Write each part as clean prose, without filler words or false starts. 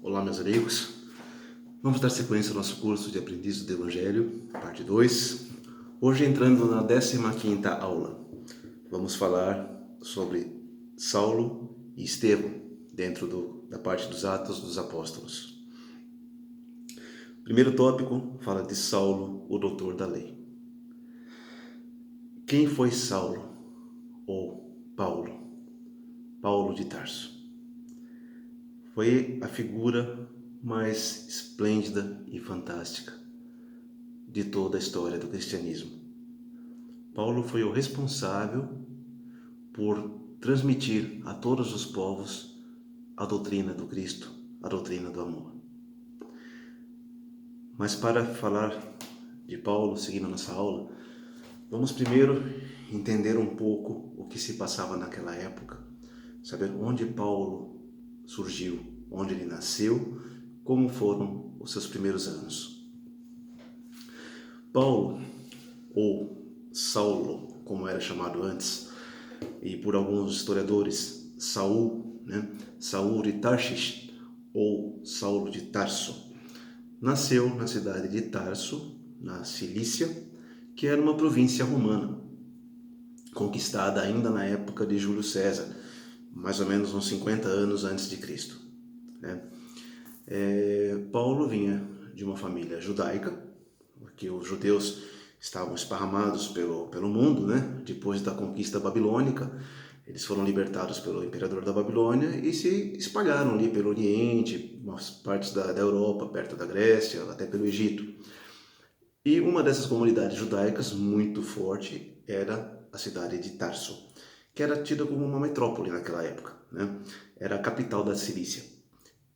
Olá, meus amigos. Vamos dar sequência ao nosso curso de Aprendizes do Evangelho, parte 2. Hoje entrando na 15ª aula. Vamos falar sobre Saulo e Estevão, dentro da parte dos Atos dos Apóstolos. O primeiro tópico fala de Saulo, o doutor da lei. Quem foi Saulo ou Paulo? Paulo de Tarso. Foi a figura mais esplêndida e fantástica de toda a história do cristianismo. Paulo foi o responsável por transmitir a todos os povos a doutrina do Cristo, a doutrina do amor. Mas para falar de Paulo, seguindo nossa aula, vamos primeiro entender um pouco o que se passava naquela época, saber onde Paulo surgiu, onde ele nasceu, como foram os seus primeiros anos. Paulo, ou Saulo, como era chamado antes, e por alguns historiadores, Saul, Saul de Tarshish, ou Saulo de Tarso, nasceu na cidade de Tarso, na Cilícia, que era uma província romana, conquistada ainda na época de Júlio César, mais ou menos uns 50 anos antes de Cristo. Paulo vinha de uma família judaica, porque os judeus estavam esparramados pelo mundo, depois da conquista babilônica. Eles foram libertados pelo imperador da Babilônia e se espalharam ali pelo Oriente, umas partes da Europa, perto da Grécia, até pelo Egito. E uma dessas comunidades judaicas muito forte era a cidade de Tarso, que era tida como uma metrópole naquela época, Era a capital da Cilícia.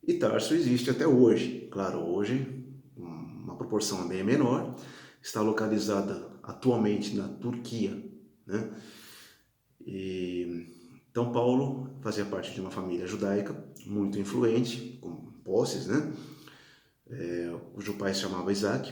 E Tarso existe até hoje. Claro, hoje uma proporção bem menor, está localizada atualmente na Turquia, Então Paulo fazia parte de uma família judaica muito influente, com posses, cujo pai se chamava Isaac.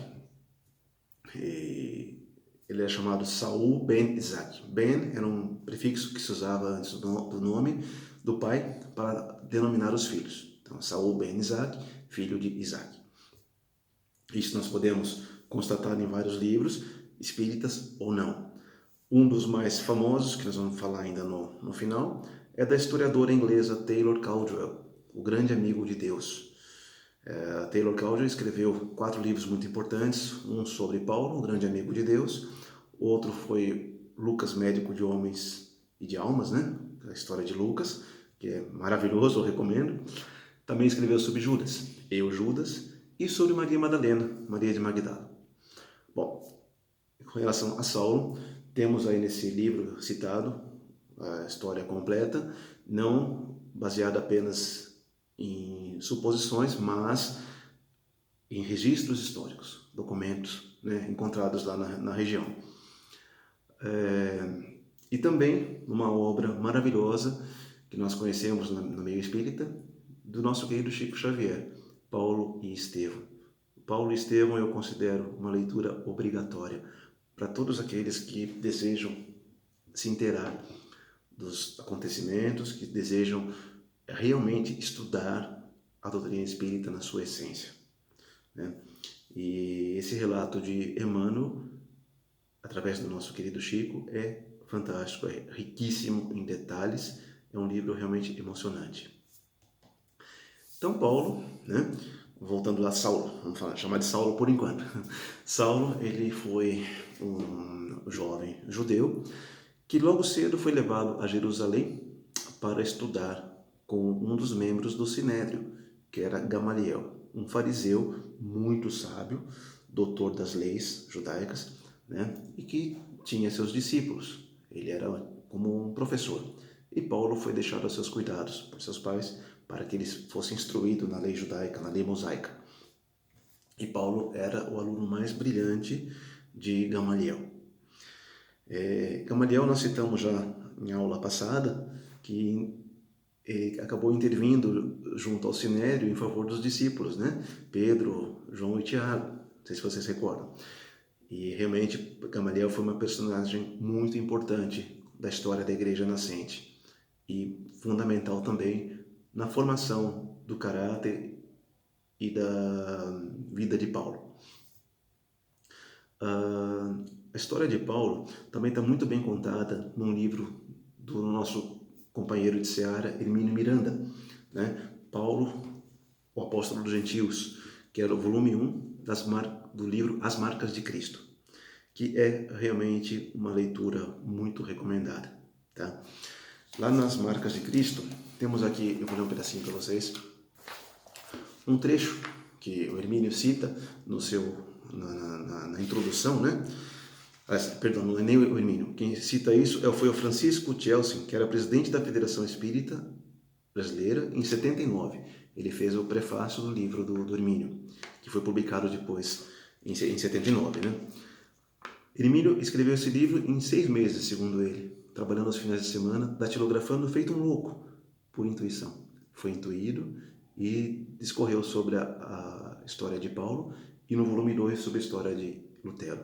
Ele é chamado Saul ben Isaac. Ben era um prefixo que se usava antes do nome do pai para denominar os filhos. Então, Saul ben Isaac, filho de Isaac. Isso nós podemos constatar em vários livros, espíritas ou não. Um dos mais famosos, que nós vamos falar ainda no final, é da historiadora inglesa Taylor Caldwell, o grande amigo de Deus. Taylor Caldwell escreveu 4 livros muito importantes, um sobre Paulo, o grande amigo de Deus, outro foi Lucas, médico de homens e de almas, a história de Lucas, que é maravilhoso, eu recomendo. Também escreveu sobre Judas, Judas, e sobre Maria Madalena, Maria de Magdala. Bom, com relação a Saulo, temos aí nesse livro citado a história completa, não baseada apenas em suposições, mas em registros históricos, documentos encontrados lá na região. E também uma obra maravilhosa que nós conhecemos no meio espírita, do nosso querido Chico Xavier, Paulo e Estevão. Paulo e Estevão eu considero uma leitura obrigatória para todos aqueles que desejam se inteirar dos acontecimentos, que desejam realmente estudar a doutrina espírita na sua essência. E esse relato de Emmanuel, através do nosso querido Chico, é fantástico, é riquíssimo em detalhes, é um livro realmente emocionante. Então Paulo, voltando a Saulo, vamos chamar de Saulo por enquanto. Saulo, ele foi um jovem judeu que logo cedo foi levado a Jerusalém para estudar com um dos membros do Sinédrio, que era Gamaliel, um fariseu muito sábio, doutor das leis judaicas, e que tinha seus discípulos. Ele era como um professor. E Paulo foi deixado a seus cuidados por seus pais para que ele fosse instruído na lei judaica, na lei mosaica. E Paulo era o aluno mais brilhante de Gamaliel. Gamaliel nós citamos já em aula passada que acabou intervindo junto ao Sinédrio em favor dos discípulos, Pedro, João e Tiago, não sei se vocês recordam. E realmente Gamaliel foi uma personagem muito importante da história da igreja nascente e fundamental também na formação do caráter e da vida de Paulo. A história de Paulo também está muito bem contada num livro do nosso companheiro de seara, Hermínio Miranda, né? Paulo, o apóstolo dos gentios, que era o volume 1 do livro As Marcas de Cristo, que é realmente uma leitura muito recomendada. Tá? Lá nas Marcas de Cristo, temos aqui, eu vou ler um pedacinho para vocês, um trecho que o Hermínio cita na introdução, né? Perdão, não é nem o Hermínio. Quem cita isso foi o Francisco Chelsea, que era presidente da Federação Espírita Brasileira em 79. Ele fez o prefácio do livro do Hermínio, que foi publicado depois em 79, né? Hermínio escreveu esse livro em 6 meses, segundo ele, trabalhando aos finais de semana, datilografando feito um louco, por intuição. Foi intuído e discorreu sobre a história de Paulo e no volume 2 sobre a história de Lutero.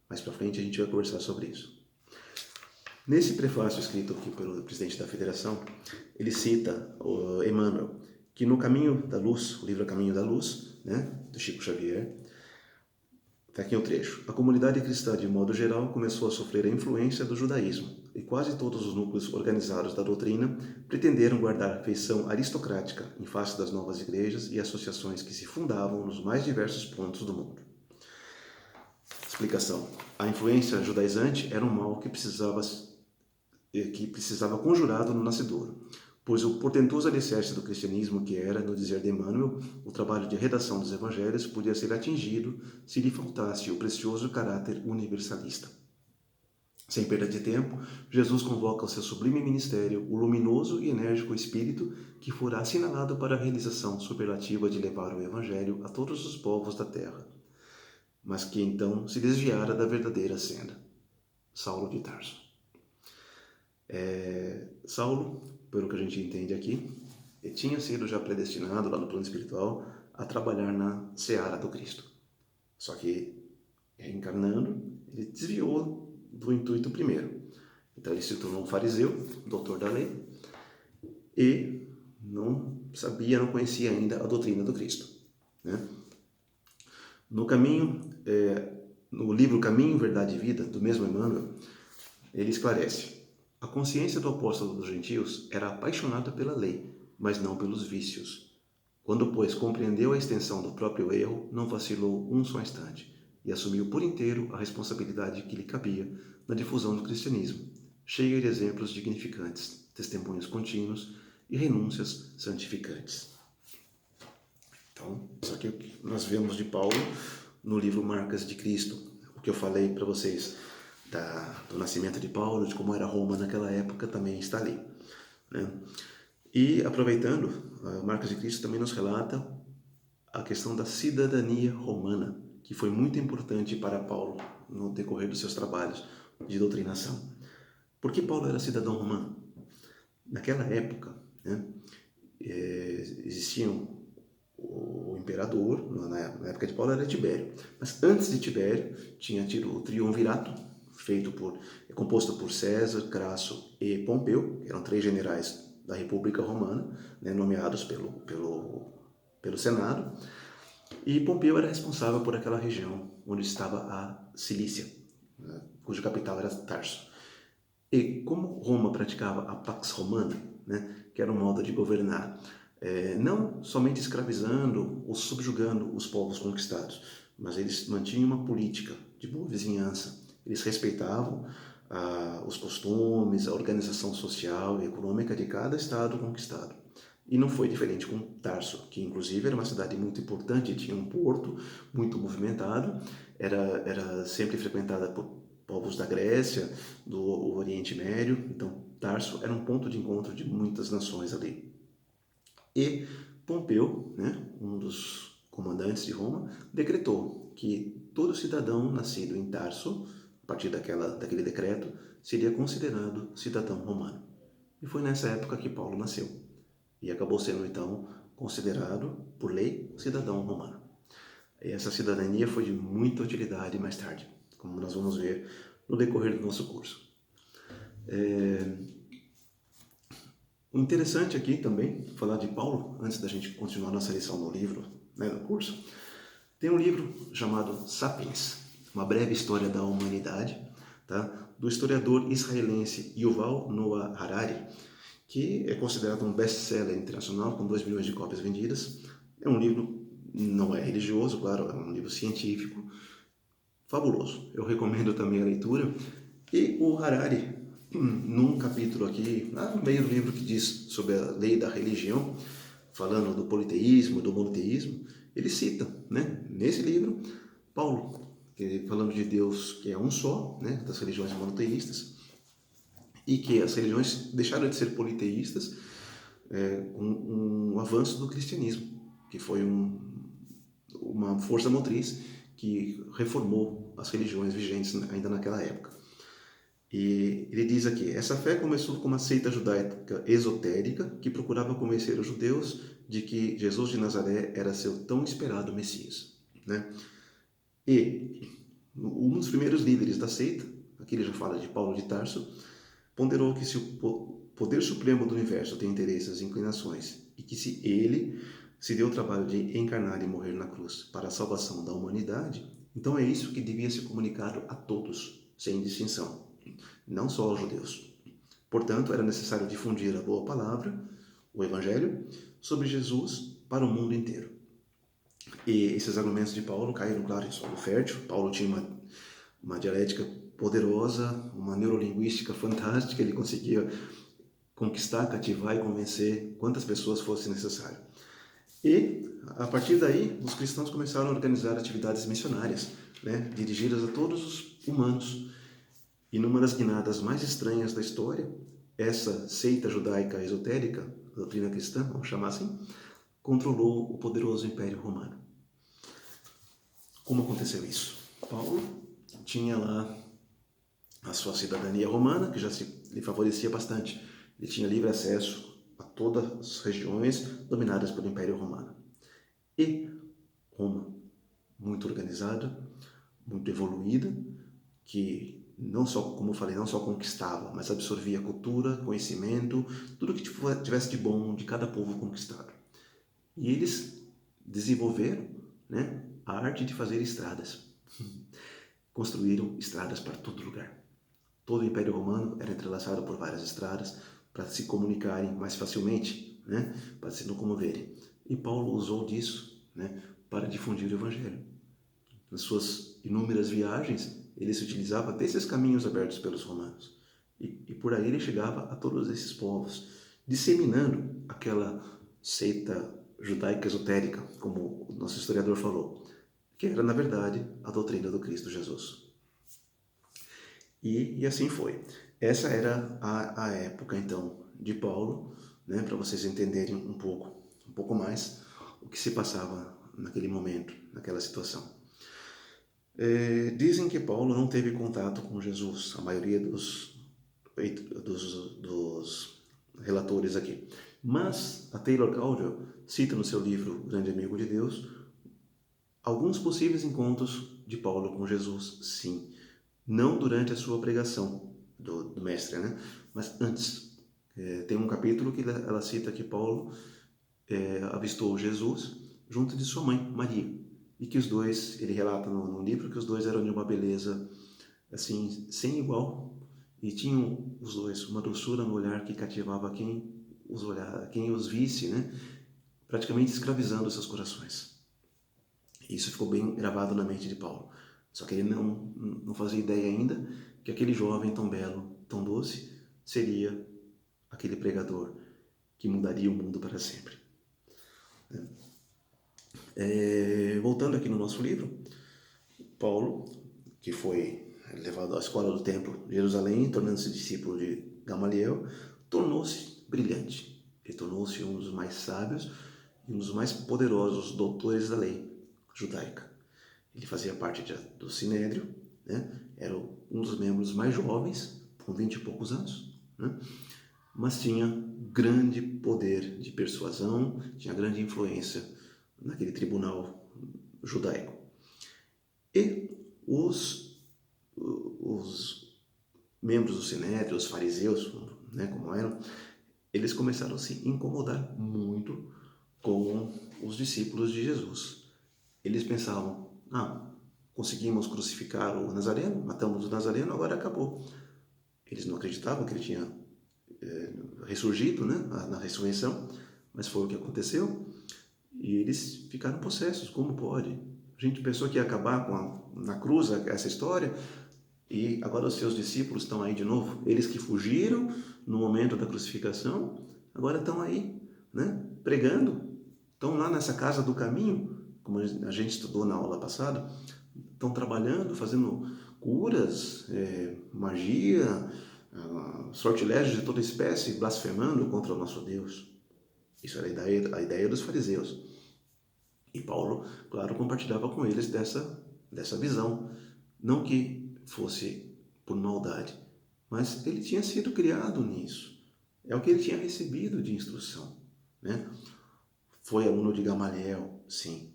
Mais para frente a gente vai conversar sobre isso. Nesse prefácio escrito aqui pelo presidente da federação, ele cita o Emmanuel, que no Caminho da Luz, o livro Caminho da Luz, né, do Chico Xavier, está aqui o trecho. A comunidade cristã, de modo geral, começou a sofrer a influência do judaísmo, e quase todos os núcleos organizados da doutrina pretenderam guardar feição aristocrática em face das novas igrejas e associações que se fundavam nos mais diversos pontos do mundo. Explicação. A influência judaizante era um mal que precisava conjurado no nascedouro, pois o portentoso alicerce do cristianismo, que era, no dizer de Emmanuel, o trabalho de redação dos evangelhos, podia ser atingido se lhe faltasse o precioso caráter universalista. Sem perda de tempo, Jesus convoca ao seu sublime ministério o luminoso e enérgico Espírito que fora assinalado para a realização superlativa de levar o evangelho a todos os povos da terra, mas que então se desviara da verdadeira senda. Saulo de Tarso. Saulo, pelo que a gente entende aqui, ele tinha sido já predestinado lá no plano espiritual a trabalhar na seara do Cristo. Só que, reencarnando, ele desviou do intuito primeiro. Então ele se tornou um fariseu, doutor da lei, e não conhecia ainda a doutrina do Cristo, né? No livro Caminho, Verdade e Vida, do mesmo Emmanuel, ele esclarece: a consciência do apóstolo dos gentios era apaixonada pela lei, mas não pelos vícios. Quando, pois, compreendeu a extensão do próprio erro, não vacilou um só instante e assumiu por inteiro a responsabilidade que lhe cabia na difusão do cristianismo, cheia de exemplos dignificantes, testemunhos contínuos e renúncias santificantes. Então, isso aqui nós vemos de Paulo no livro Marcas de Cristo. O que eu falei para vocês do nascimento de Paulo, de como era Roma naquela época, também está ali, né? E aproveitando, Marcas de Cristo também nos relata a questão da cidadania romana, que foi muito importante para Paulo no decorrer dos seus trabalhos de doutrinação. Por que Paulo era cidadão romano? Naquela época, né, existiam o imperador, na época de Paulo era Tibério, mas antes de Tibério tinha tido o triunvirato, composto por César, Crasso e Pompeu, que eram 3 generais da República Romana, né, nomeados pelo Senado, e Pompeu era responsável por aquela região onde estava a Cilícia, né, cuja capital era Tarso. E como Roma praticava a Pax Romana, né, que era um modo de governar, não somente escravizando ou subjugando os povos conquistados, mas eles mantinham uma política de boa vizinhança. Eles respeitavam os costumes, a organização social e econômica de cada estado conquistado. E não foi diferente com Tarso, que inclusive era uma cidade muito importante, tinha um porto muito movimentado, era sempre frequentada por povos da Grécia, do Oriente Médio. Então Tarso era um ponto de encontro de muitas nações ali. E Pompeu, né, um dos comandantes de Roma, decretou que todo cidadão nascido em Tarso, a partir daquele decreto, seria considerado cidadão romano. E foi nessa época que Paulo nasceu. E acabou sendo, então, considerado, por lei, cidadão romano. E essa cidadania foi de muita utilidade mais tarde, como nós vamos ver no decorrer do nosso curso. O interessante aqui também, falar de Paulo, antes da gente continuar nossa lição no livro, né, no curso, tem um livro chamado Sapiens, uma breve história da humanidade, tá? Do historiador israelense Yuval Noah Harari, que é considerado um best-seller internacional com 2 milhões de cópias vendidas. É um livro, não é religioso, claro, é um livro científico, fabuloso. Eu recomendo também a leitura. E o Harari, num capítulo aqui, lá no meio do livro que diz sobre a lei da religião, falando do politeísmo, do monoteísmo, ele cita, né, nesse livro, Paulo, falando de Deus que é um só, né, das religiões monoteístas, e que as religiões deixaram de ser politeístas com um avanço do cristianismo, que foi uma força motriz que reformou as religiões vigentes ainda naquela época. E ele diz aqui, essa fé começou com uma seita judaica esotérica que procurava convencer os judeus de que Jesus de Nazaré era seu tão esperado Messias, né? E um dos primeiros líderes da seita, aqui ele já fala de Paulo de Tarso, ponderou que se o poder supremo do universo tem interesses e inclinações e que se ele se deu o trabalho de encarnar e morrer na cruz para a salvação da humanidade, então é isso que devia ser comunicado a todos, sem distinção, não só aos judeus. Portanto, era necessário difundir a boa palavra, o Evangelho, sobre Jesus para o mundo inteiro. E esses argumentos de Paulo caíram, claro, em solo fértil. Paulo tinha uma dialética poderosa, uma neurolinguística fantástica, ele conseguia conquistar, cativar e convencer quantas pessoas fosse necessário. E, a partir daí, os cristãos começaram a organizar atividades missionárias, né, dirigidas a todos os humanos. E numa das guinadas mais estranhas da história, essa seita judaica esotérica, doutrina cristã, vamos chamar assim, controlou o poderoso Império Romano. Como aconteceu isso? Paulo tinha lá a sua cidadania romana, que já lhe favorecia bastante. Ele tinha livre acesso a todas as regiões dominadas pelo Império Romano. E Roma, muito organizada, muito evoluída, que não só, como eu falei, não só conquistava, mas absorvia cultura, conhecimento, tudo que tivesse de bom de cada povo conquistado. E eles desenvolveram, né, a arte de fazer estradas. Construíram estradas para todo lugar. Todo o Império Romano era entrelaçado por várias estradas para se comunicarem mais facilmente, né, para se locomoverem. E Paulo usou disso, né, para difundir o Evangelho. Nas suas inúmeras viagens, ele se utilizava desses caminhos abertos pelos romanos. E por aí ele chegava a todos esses povos, disseminando aquela seita judaica esotérica, como o nosso historiador falou, que era, na verdade, a doutrina do Cristo Jesus. E assim foi. Essa era a época, então, de Paulo, né, para vocês entenderem um pouco mais o que se passava naquele momento, naquela situação. Dizem que Paulo não teve contato com Jesus, a maioria dos relatores aqui. Mas a Taylor Caldwell cita no seu livro Grande Amigo de Deus alguns possíveis encontros de Paulo com Jesus, sim. Não durante a sua pregação do mestre, né? Mas antes. Tem um capítulo que ela cita que Paulo avistou Jesus junto de sua mãe, Maria. E que os dois, ele relata no livro que os dois eram de uma beleza assim, sem igual, e tinham os dois uma doçura no olhar que cativava quem os visse, né? Praticamente escravizando seus corações. Isso ficou bem gravado na mente de Paulo. Só que ele não fazia ideia ainda que aquele jovem tão belo, tão doce, seria aquele pregador que mudaria o mundo para sempre. Voltando aqui no nosso livro, Paulo, que foi levado à escola do templo de Jerusalém, tornando-se discípulo de Gamaliel, tornou-se brilhante. Ele tornou-se um dos mais sábios e um dos mais poderosos doutores da lei judaica. Ele fazia parte do Sinédrio, né? Era um dos membros mais jovens, com 20 e poucos anos, né? Mas tinha grande poder de persuasão, tinha grande influência naquele tribunal judaico. E os membros do Sinédrio, os fariseus, né, como eram, eles começaram a se incomodar muito com os discípulos de Jesus. Eles pensavam, conseguimos crucificar o Nazareno, matamos o Nazareno, agora acabou. Eles não acreditavam que ele tinha ressurgido, né, na ressurreição, mas foi o que aconteceu. E eles ficaram possessos, como pode? A gente pensou que ia acabar na cruz essa história, e agora os seus discípulos estão aí de novo. Eles que fugiram no momento da crucificação, agora estão aí, né, pregando. Estão lá nessa casa do caminho, como a gente estudou na aula passada, estão trabalhando, fazendo curas, magia, sortilégios de toda espécie, blasfemando contra o nosso Deus. Isso era a ideia dos fariseus. E Paulo, claro, compartilhava com eles dessa visão. Não que fosse por maldade, mas ele tinha sido criado nisso. É o que ele tinha recebido de instrução, né? Foi aluno de Gamaliel, sim.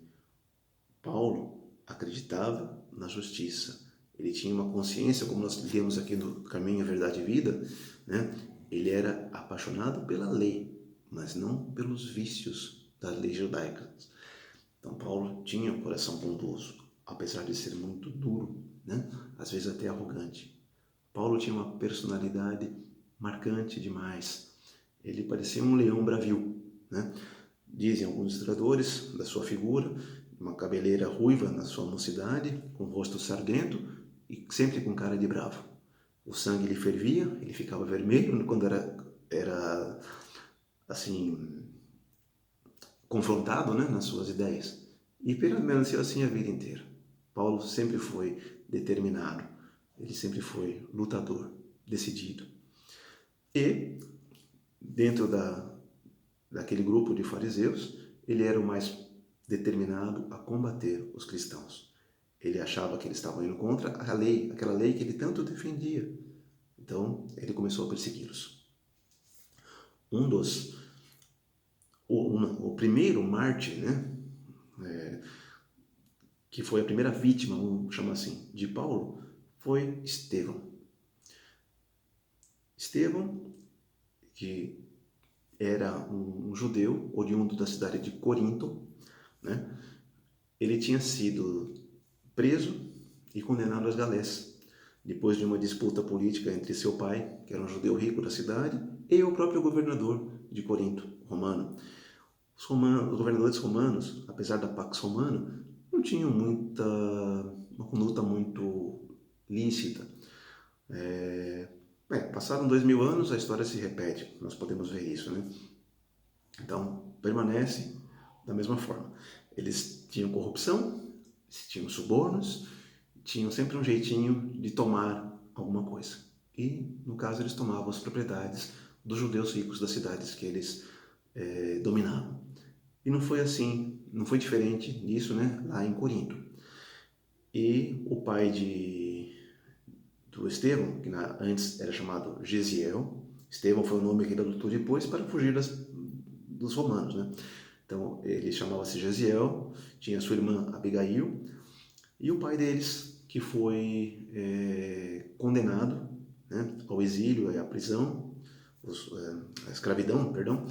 Paulo acreditava na justiça. Ele tinha uma consciência, como nós lemos aqui no Caminho, Verdade e Vida, né? Ele era apaixonado pela lei, mas não pelos vícios das leis judaicas. Então Paulo tinha um coração bondoso, apesar de ser muito duro, né? Às vezes até arrogante. Paulo tinha uma personalidade marcante demais. Ele parecia um leão bravio, né? Dizem alguns historiadores da sua figura, uma cabeleira ruiva na sua mocidade, com o rosto sargento e sempre com cara de bravo. O sangue lhe fervia, ele ficava vermelho quando era assim, confrontado, né, nas suas ideias. E permaneceu assim a vida inteira. Paulo sempre foi determinado, ele sempre foi lutador, decidido. E, dentro daquele grupo de fariseus, ele era o mais determinado a combater os cristãos. Ele achava que eles estavam indo contra a lei, aquela lei que ele tanto defendia. Então, ele começou a persegui-los. O primeiro mártir, né, que foi a primeira vítima, vamos chamar assim, de Paulo, foi Estevão. Estevão, que era um judeu oriundo da cidade de Corinto, né? Ele tinha sido preso e condenado às galés, depois de uma disputa política entre seu pai, que era um judeu rico da cidade, e o próprio governador de Corinto, romano. Os governadores romanos, apesar da Pax Romana, não tinham uma conduta muito lícita. Passaram 2000 anos, a história se repete, nós podemos ver isso, né? Então, permanece da mesma forma. Eles tinham corrupção, tinham subornos, tinham sempre um jeitinho de tomar alguma coisa. E, no caso, eles tomavam as propriedades dos judeus ricos das cidades que eles dominavam. E não foi assim, não foi diferente disso, né, lá em Corinto. E o pai do Estevão, que antes era chamado Gesiel, Estevão foi o nome que ele adotou depois para fugir dos romanos, né? Então ele chamava-se Gesiel, tinha sua irmã Abigail, e o pai deles, que foi condenado, né, ao exílio, à prisão, à escravidão, perdão,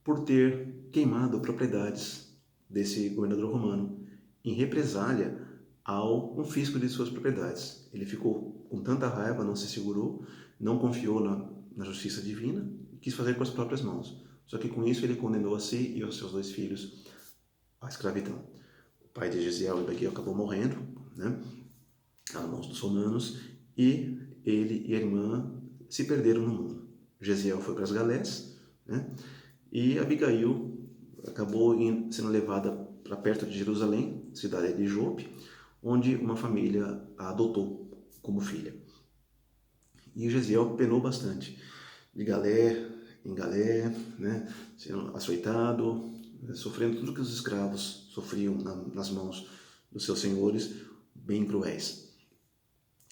por ter queimado propriedades desse governador romano, em represália ao confisco de suas propriedades. Ele ficou com tanta raiva, não se segurou, não confiou na justiça divina e quis fazer com as próprias mãos. Só que com isso ele condenou a si e aos seus 2 filhos à escravidão. O pai de Gesiel e Abigail acabou morrendo, né, às mãos dos romanos, e ele e a irmã se perderam no mundo. Gesiel foi para as galés, né, e Abigail acabou sendo levada para perto de Jerusalém, cidade de Jope, onde uma família a adotou como filha. E Gesiel penou bastante, de galé em galé, né, sendo açoitado, sofrendo tudo que os escravos sofriam nas mãos dos seus senhores, bem cruéis.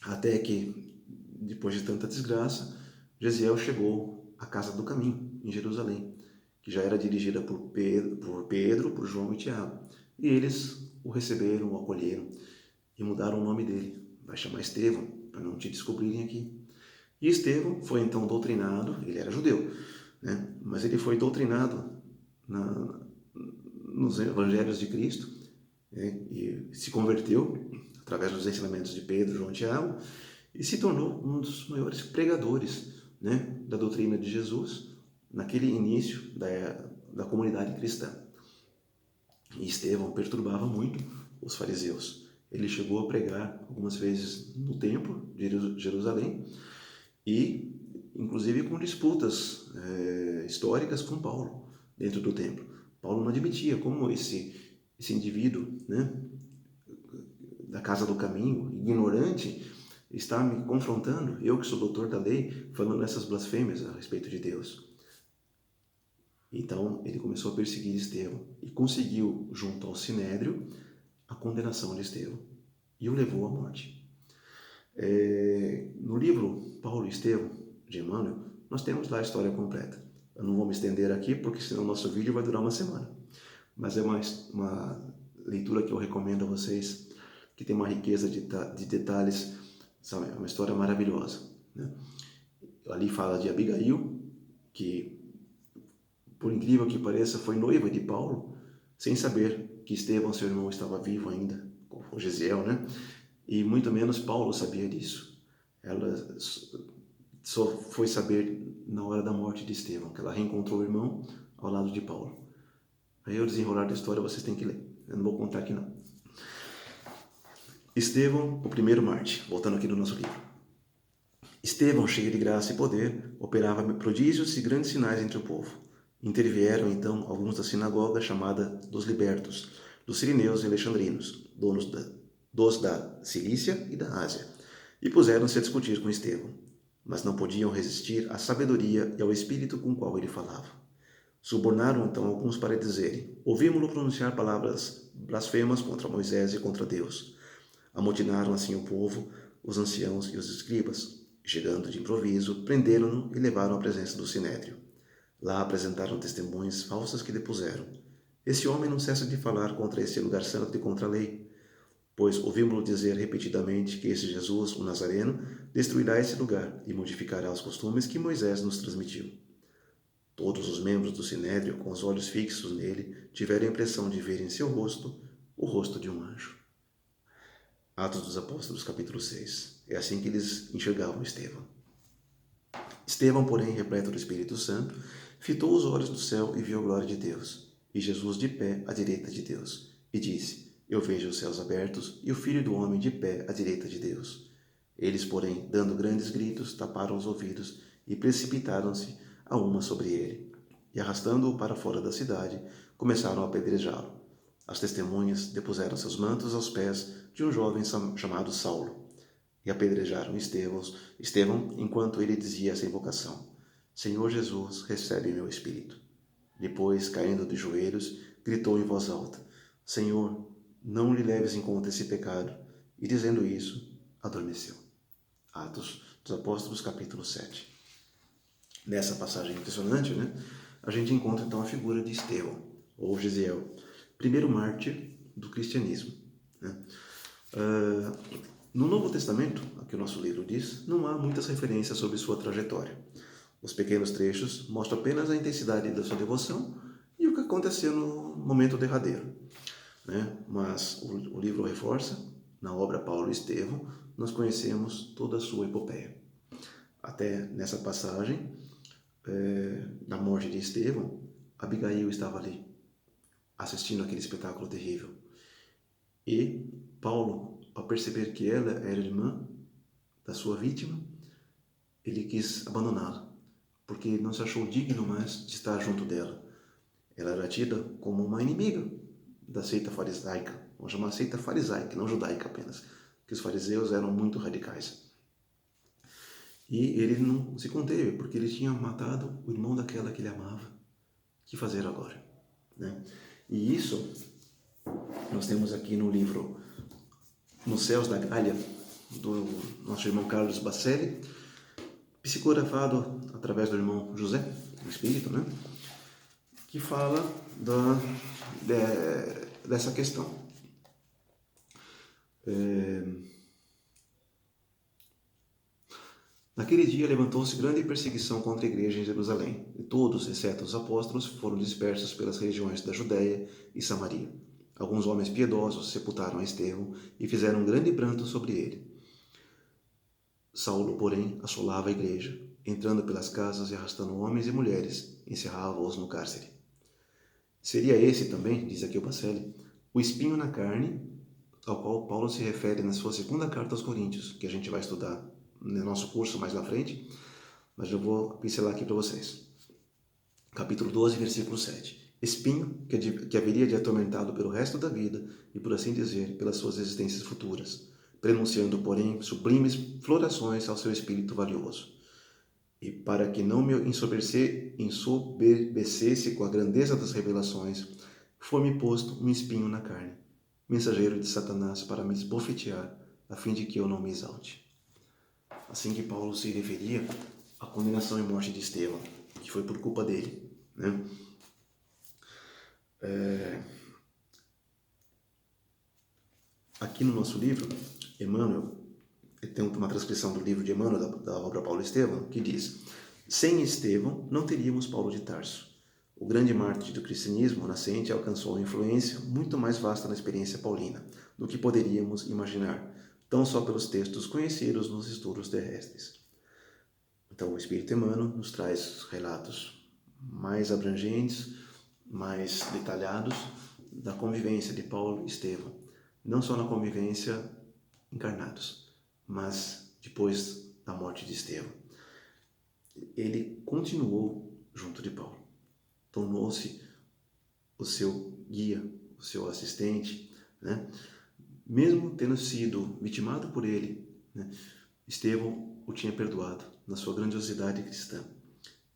Até que, depois de tanta desgraça, Gesiel chegou à Casa do Caminho, em Jerusalém, que já era dirigida por Pedro, por João e Tiago. E eles o receberam, o acolheram e mudaram o nome dele. Vai chamar Estevão, para não te descobrirem aqui. E Estevão foi então doutrinado, ele era judeu, né? Mas ele foi doutrinado nos evangelhos de Cristo, né? E se converteu através dos ensinamentos de Pedro, João e Tiago, e se tornou um dos maiores pregadores, né, da doutrina de Jesus naquele início da comunidade cristã. E Estevão perturbava muito os fariseus. Ele chegou a pregar algumas vezes no templo de Jerusalém e, inclusive, com disputas históricas com Paulo dentro do templo. Paulo não admitia como esse indivíduo, né, da casa do caminho, ignorante, está me confrontando, eu que sou doutor da lei, falando essas blasfêmias a respeito de Deus. Então ele começou a perseguir Estevão e conseguiu, junto ao Sinédrio, a condenação de Estevão e o levou à morte. No livro Paulo e Estevão, de Emmanuel, nós temos lá a história completa. Eu não vou me estender aqui, porque senão o nosso vídeo vai durar uma semana. Mas é uma leitura que eu recomendo a vocês, que tem uma riqueza de detalhes, sabe? É uma história maravilhosa, né? Ali fala de Abigail, que, por incrível que pareça, foi noiva de Paulo, sem saber que Estevão, seu irmão, estava vivo ainda, o Gesiel, né? E muito menos Paulo sabia disso. Ela só foi saber na hora da morte de Estevão, que ela reencontrou o irmão ao lado de Paulo. Aí o desenrolar da história vocês têm que ler. Eu não vou contar aqui não. Estevão, o primeiro Marte, voltando aqui no nosso livro. Estevão, cheio de graça e poder, operava prodígios e grandes sinais entre o povo. Intervieram então alguns da sinagoga chamada dos libertos, dos sirineus e alexandrinos, dos da Cilícia e da Ásia, e puseram-se a discutir com Estevão, mas não podiam resistir à sabedoria e ao espírito com o qual ele falava. Subornaram então alguns para dizerem: ouvimos-lo pronunciar palavras blasfemas contra Moisés e contra Deus. Amotinaram assim o povo, os anciãos e os escribas. Chegando de improviso, prenderam-no e levaram à presença do Sinédrio. Lá apresentaram testemunhas falsas que depuseram: esse homem não cessa de falar contra esse lugar santo e contra a lei, pois ouvimos-lo dizer repetidamente que esse Jesus, o Nazareno, destruirá esse lugar e modificará os costumes que Moisés nos transmitiu. Todos os membros do Sinédrio, com os olhos fixos nele, tiveram a impressão de ver em seu rosto o rosto de um anjo. Atos dos Apóstolos, capítulo 6. É assim que eles enxergavam Estevão. Estevão, porém, repleto do Espírito Santo, fitou os olhos do céu e viu a glória de Deus, e Jesus de pé à direita de Deus, e disse: eu vejo os céus abertos e o Filho do Homem de pé à direita de Deus. Eles, porém, dando grandes gritos, taparam os ouvidos e precipitaram-se a uma sobre ele, e arrastando-o para fora da cidade, começaram a apedrejá-lo. As testemunhas depuseram seus mantos aos pés de um jovem chamado Saulo, e apedrejaram Estevão enquanto ele dizia essa invocação: Senhor Jesus, recebe meu espírito. Depois, caindo de joelhos, gritou em voz alta: Senhor, não lhe leves em conta esse pecado. E dizendo isso, adormeceu. Atos dos Apóstolos, capítulo 7. Nessa passagem impressionante, né, a gente encontra então a figura de Estevão, ou Gesiel, primeiro mártir do cristianismo, né? No Novo Testamento, aqui o nosso livro diz, não há muitas referências sobre sua trajetória. Os pequenos trechos mostram apenas a intensidade da sua devoção e o que aconteceu no momento derradeiro, né? Mas o livro reforça, na obra Paulo e Estevão, nós conhecemos toda a sua epopeia. Até nessa passagem da morte de Estevão, Abigail estava ali, assistindo aquele espetáculo terrível. E Paulo, ao perceber que ela era irmã da sua vítima, ele quis abandoná-la, porque não se achou digno mais de estar junto dela. Ela era tida como uma inimiga da seita farisaica, vamos chamar seita farisaica, não judaica apenas, que os fariseus eram muito radicais. E ele não se conteve, porque ele tinha matado o irmão daquela que ele amava. O que fazer agora, né? E isso nós temos aqui no livro Nos Céus da Galha, do nosso irmão Carlos Bacelli, psicografado através do irmão José, do Espírito, né? Que fala dessa questão. Naquele dia levantou-se grande perseguição contra a igreja em Jerusalém, e todos, exceto os apóstolos, foram dispersos pelas regiões da Judéia e Samaria. Alguns homens piedosos sepultaram a Estevão e fizeram um grande pranto sobre ele. Saulo, porém, assolava a igreja, entrando pelas casas e arrastando homens e mulheres, encerrava-os no cárcere. Seria esse também, diz aqui o Bacelli, o espinho na carne, ao qual Paulo se refere na sua segunda carta aos Coríntios, que a gente vai estudar no nosso curso mais na frente, mas eu vou pincelar aqui para vocês. Capítulo 12, versículo 7. Espinho que haveria de atormentá-lo pelo resto da vida e, por assim dizer, pelas suas existências futuras, prenunciando, porém, sublimes florações ao seu espírito valioso. E para que não me ensoberbecesse com a grandeza das revelações, foi-me posto um espinho na carne, mensageiro de Satanás para me esbofetear, a fim de que eu não me exalte. Assim que Paulo se referia à condenação e morte de Estevão, que foi por culpa dele, né? Aqui no nosso livro, Emmanuel, tem uma transcrição do livro de Emmanuel, da obra Paulo Estevão, que diz: sem Estevão não teríamos Paulo de Tarso. O grande mártir do cristianismo nascente alcançou uma influência muito mais vasta na experiência paulina do que poderíamos imaginar, tão só pelos textos conhecidos nos estudos terrestres. Então, o Espírito Emmanuel nos traz relatos mais abrangentes, mais detalhados da convivência de Paulo e Estevão, não só na convivência encarnados, mas depois da morte de Estevão. Ele continuou junto de Paulo, tornou-se o seu guia, o seu assistente, né? Mesmo tendo sido vitimado por ele, né? Estevão o tinha perdoado na sua grandiosidade cristã.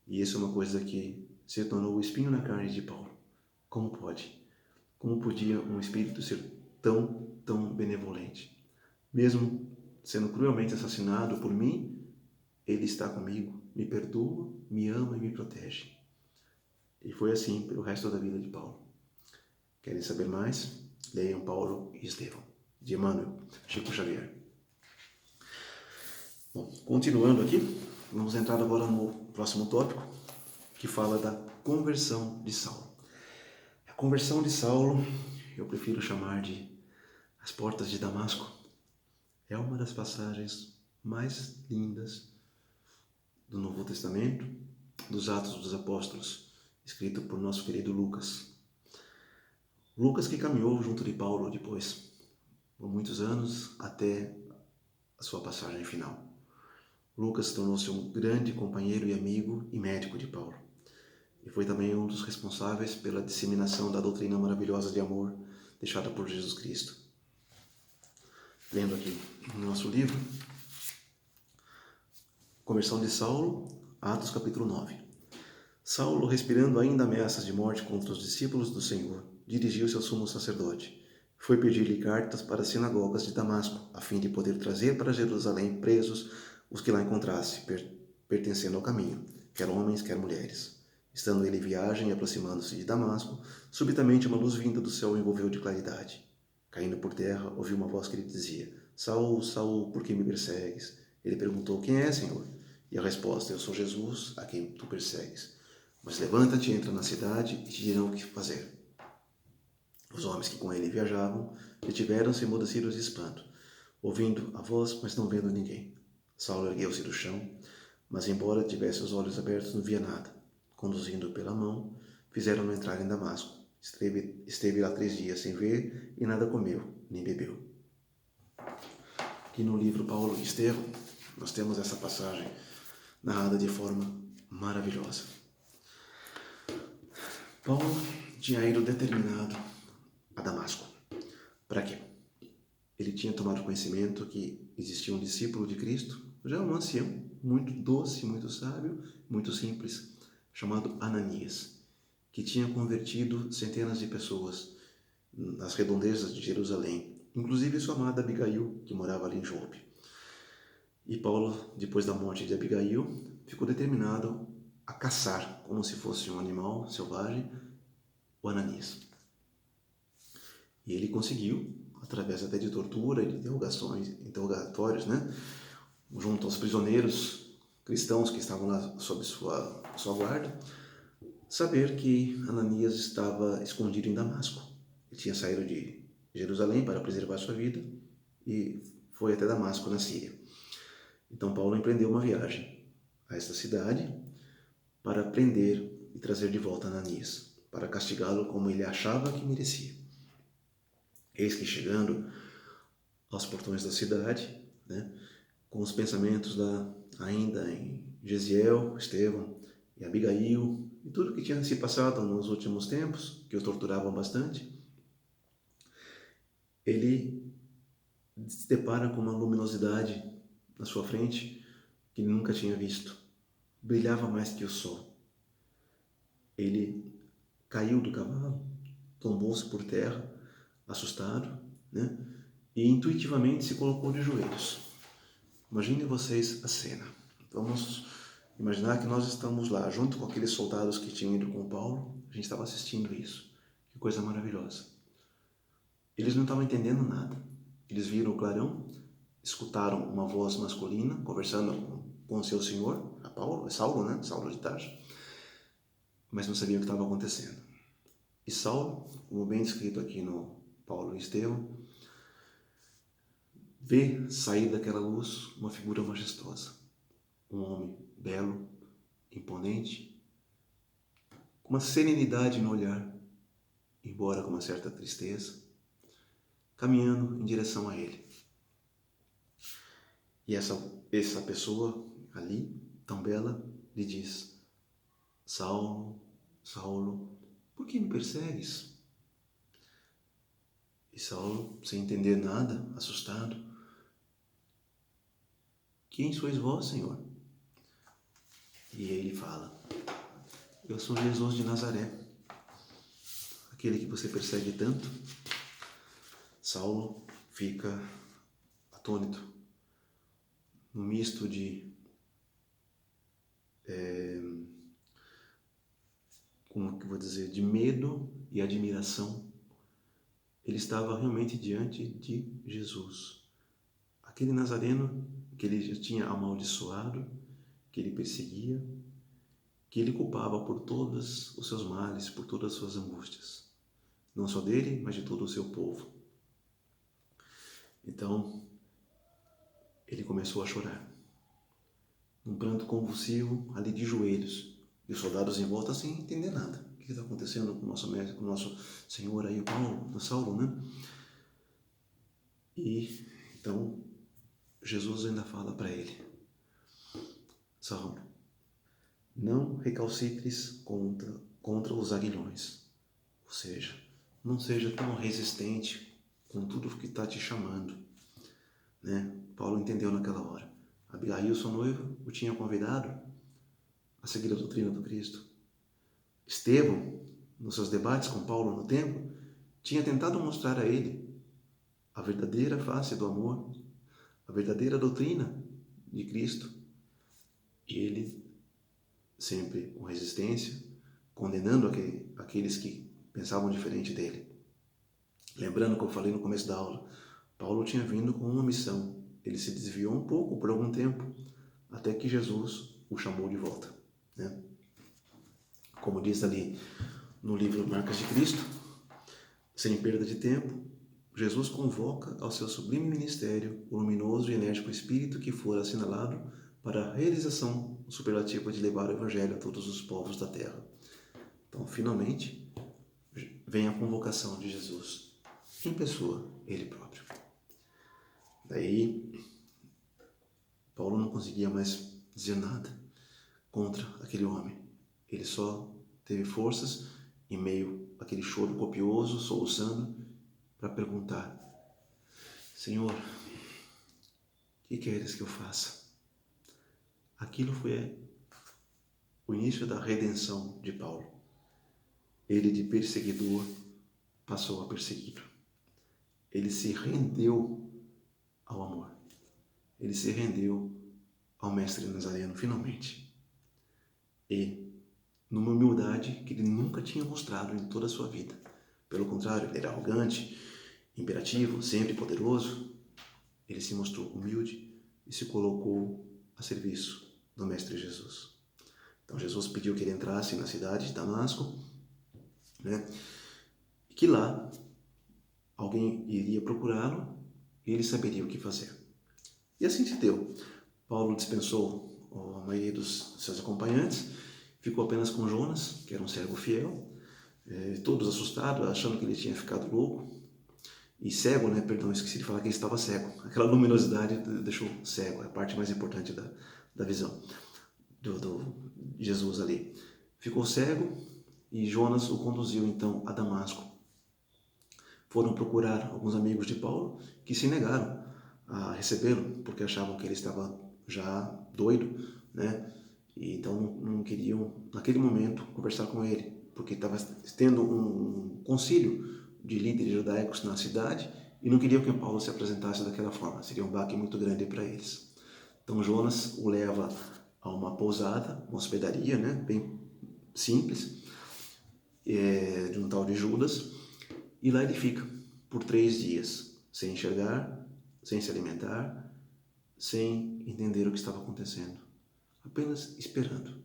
E isso é uma coisa que se tornou o espinho na carne de Paulo. Como pode? Como podia um espírito ser tão benevolente? Mesmo sendo cruelmente assassinado por mim, ele está comigo, me perdoa, me ama e me protege. E foi assim pelo resto da vida de Paulo. Querem saber mais? Leiam Paulo e Estevão, de Emmanuel, Chico Xavier. Bom, continuando aqui, vamos entrar agora no próximo tópico, que fala da conversão de Saulo. A conversão de Saulo, eu prefiro chamar de as portas de Damasco, é uma das passagens mais lindas do Novo Testamento, dos Atos dos Apóstolos, escrito por nosso querido Lucas. Lucas que caminhou junto de Paulo depois, por muitos anos, até a sua passagem final. Lucas tornou-se um grande companheiro e amigo e médico de Paulo. E foi também um dos responsáveis pela disseminação da doutrina maravilhosa de amor deixada por Jesus Cristo. Lendo aqui no nosso livro, Conversão de Saulo, Atos capítulo 9. Saulo, respirando ainda ameaças de morte contra os discípulos do Senhor, dirigiu-se ao sumo sacerdote. Foi pedir-lhe cartas para as sinagogas de Damasco, a fim de poder trazer para Jerusalém presos os que lá encontrasse, pertencendo ao caminho, quer homens, quer mulheres. Estando ele em viagem e aproximando-se de Damasco, subitamente uma luz vinda do céu o envolveu de claridade. Caindo por terra, ouviu uma voz que lhe dizia: Saul, Saul, por que me persegues? Ele perguntou: Quem é, Senhor? E a resposta: Eu sou Jesus, a quem tu persegues. Mas levanta-te, entra na cidade e te dirão o que fazer. Os homens que com ele viajavam detiveram-se emudecidos de espanto, ouvindo a voz, mas não vendo ninguém. Saulo ergueu-se do chão, mas embora tivesse os olhos abertos, não via nada. Conduzindo-o pela mão, fizeram-no entrar em Damasco. Esteve lá 3 dias sem ver e nada comeu, nem bebeu. Aqui no livro Paulo e Estevão, nós temos essa passagem narrada de forma maravilhosa. Paulo tinha ido determinado a Damasco. Para quê? Ele tinha tomado conhecimento que existia um discípulo de Cristo, já um ancião, muito doce, muito sábio, muito simples, chamado Ananias, que tinha convertido centenas de pessoas nas redondezas de Jerusalém, inclusive sua amada Abigail, que morava ali em Jope. E Paulo, depois da morte de Abigail, ficou determinado a caçar, como se fosse um animal selvagem, o Ananias. E ele conseguiu, através até de tortura e de interrogatórios, né, junto aos prisioneiros cristãos que estavam lá sob sua guarda, saber que Ananias estava escondido em Damasco. Ele tinha saído de Jerusalém para preservar sua vida e foi até Damasco, na Síria. Então Paulo empreendeu uma viagem a esta cidade para prender e trazer de volta Ananias, para castigá-lo como ele achava que merecia. Eis que chegando aos portões da cidade, com os pensamentos ainda em Gesiel, Estevão e Abigail, e tudo que tinha se passado nos últimos tempos, que o torturavam bastante, ele se depara com uma luminosidade na sua frente que ele nunca tinha visto. Brilhava mais que o sol. Ele caiu do cavalo, tombou-se por terra, assustado, e intuitivamente se colocou de joelhos. Imaginem vocês a cena. Vamos imaginar que nós estamos lá, junto com aqueles soldados que tinham ido com Paulo, a gente estava assistindo isso. Que coisa maravilhosa. Eles não estavam entendendo nada. Eles viram o clarão, escutaram uma voz masculina conversando com o seu senhor, Saulo, Saulo de Tarso, mas não sabiam o que estava acontecendo. E Saulo, como bem descrito aqui no Paulo e Estevão, vê sair daquela luz uma figura majestosa, um homem belo, imponente, com uma serenidade no olhar, embora com uma certa tristeza, caminhando em direção a ele. E essa pessoa ali, tão bela, lhe diz: Saulo, Saulo, por que me persegues? E Saulo, sem entender nada, assustado: Quem sois vós, Senhor? E ele fala: Eu sou Jesus de Nazaré, aquele que você persegue tanto. Saulo fica atônito, num misto de como que eu vou dizer, de medo e admiração. Ele estava realmente diante de Jesus, aquele nazareno que ele já tinha amaldiçoado, que ele perseguia, que ele culpava por todos os seus males, por todas as suas angústias, não só dele, mas de todo o seu povo. Então, ele começou a chorar, num pranto convulsivo, ali de joelhos, e os soldados em volta sem entender nada. O que está acontecendo com o nosso mestre, com o nosso Senhor aí, o Saulo, E então Jesus ainda fala para ele: Saulo, não recalcitres contra os aguilhões, ou seja, não seja tão resistente com tudo que está te chamando, Paulo entendeu naquela hora. Abigail, sua noiva, o tinha convidado a seguir a doutrina do Cristo. Estevão, nos seus debates com Paulo no templo, tinha tentado mostrar a ele a verdadeira face do amor, a verdadeira doutrina de Cristo. E ele, sempre com resistência, condenando aqueles que pensavam diferente dele. Lembrando que eu falei no começo da aula, Paulo tinha vindo com uma missão. Ele se desviou um pouco por algum tempo, até que Jesus o chamou de volta. Como diz ali no livro Marcas de Cristo, sem perda de tempo, Jesus convoca ao seu sublime ministério o luminoso e enérgico Espírito que fora assinalado para a realização superlativa de levar o Evangelho a todos os povos da terra. Então, finalmente, vem a convocação de Jesus, em pessoa, ele próprio. Daí, Paulo não conseguia mais dizer nada contra aquele homem. Ele só teve forças, em meio àquele choro copioso, soluçando, para perguntar: Senhor, o que queres que eu faça? Aquilo foi o início da redenção de Paulo. Ele, de perseguidor, passou a perseguido. Ele se rendeu ao amor. Ele se rendeu ao mestre Nazareno, finalmente. E, numa humildade que ele nunca tinha mostrado em toda a sua vida. Pelo contrário, ele era arrogante, imperativo, sempre poderoso. Ele se mostrou humilde e se colocou a serviço do Mestre Jesus. Então Jesus pediu que ele entrasse na cidade de Damasco, né? Que lá alguém iria procurá-lo e ele saberia o que fazer. E assim se deu. Paulo dispensou a maioria dos seus acompanhantes, ficou apenas com Jonas, que era um servo fiel, todos assustados, achando que ele tinha ficado louco e cego, né? Perdão, esqueci de falar que ele estava cego. Aquela luminosidade deixou cego, é a parte mais importante da visão de Jesus ali. Ficou cego e Jonas o conduziu então a Damasco. Foram procurar alguns amigos de Paulo que se negaram a recebê-lo, porque achavam que ele estava já doido, né? E então não queriam, naquele momento, conversar com ele, porque estava tendo um concílio de líderes judaicos na cidade e não queriam que Paulo se apresentasse daquela forma. Seria um baque muito grande para eles. Então Jonas o leva a uma pousada, uma hospedaria, né? Bem simples, de um tal de Judas, e lá ele fica por 3 dias, sem enxergar, sem se alimentar, sem entender o que estava acontecendo, apenas esperando.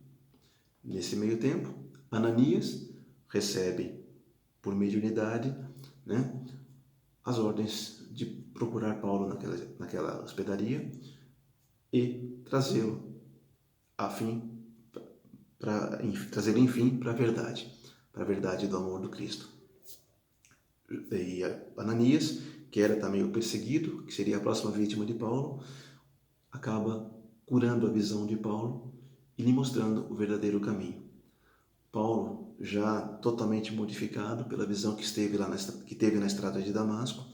Nesse meio tempo, Ananias recebe, por mediunidade, né, as ordens de procurar Paulo naquela hospedaria e trazê-lo trazê-lo enfim para a verdade do amor do Cristo. E Ananias, que era também o perseguido, que seria a próxima vítima de Paulo, acaba curando a visão de Paulo e lhe mostrando o verdadeiro caminho. Paulo, já totalmente modificado pela visão que teve na estrada de Damasco,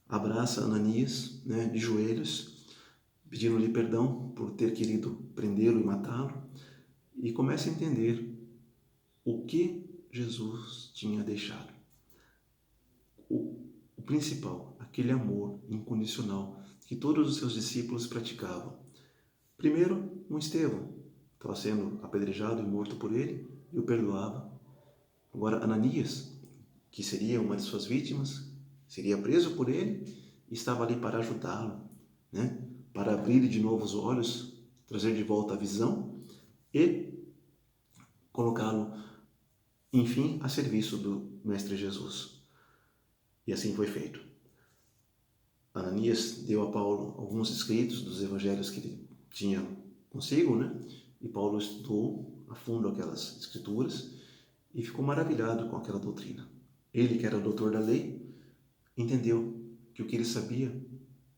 abraça Ananias, né, de joelhos, pedindo-lhe perdão por ter querido prendê-lo e matá-lo, e começa a entender o que Jesus tinha deixado. O principal, aquele amor incondicional que todos os seus discípulos praticavam. Primeiro, um Estevão estava sendo apedrejado e morto por ele e o perdoava. Agora, Ananias, que seria uma de suas vítimas, seria preso por ele e estava ali para ajudá-lo, né? Para abrir de novo os olhos, trazer de volta a visão e colocá-lo, enfim, a serviço do Mestre Jesus. E assim foi feito. Ananias deu a Paulo alguns escritos dos evangelhos que ele tinha consigo, né? E Paulo estudou a fundo aquelas escrituras e ficou maravilhado com aquela doutrina. Ele, que era doutor da lei, entendeu que o que ele sabia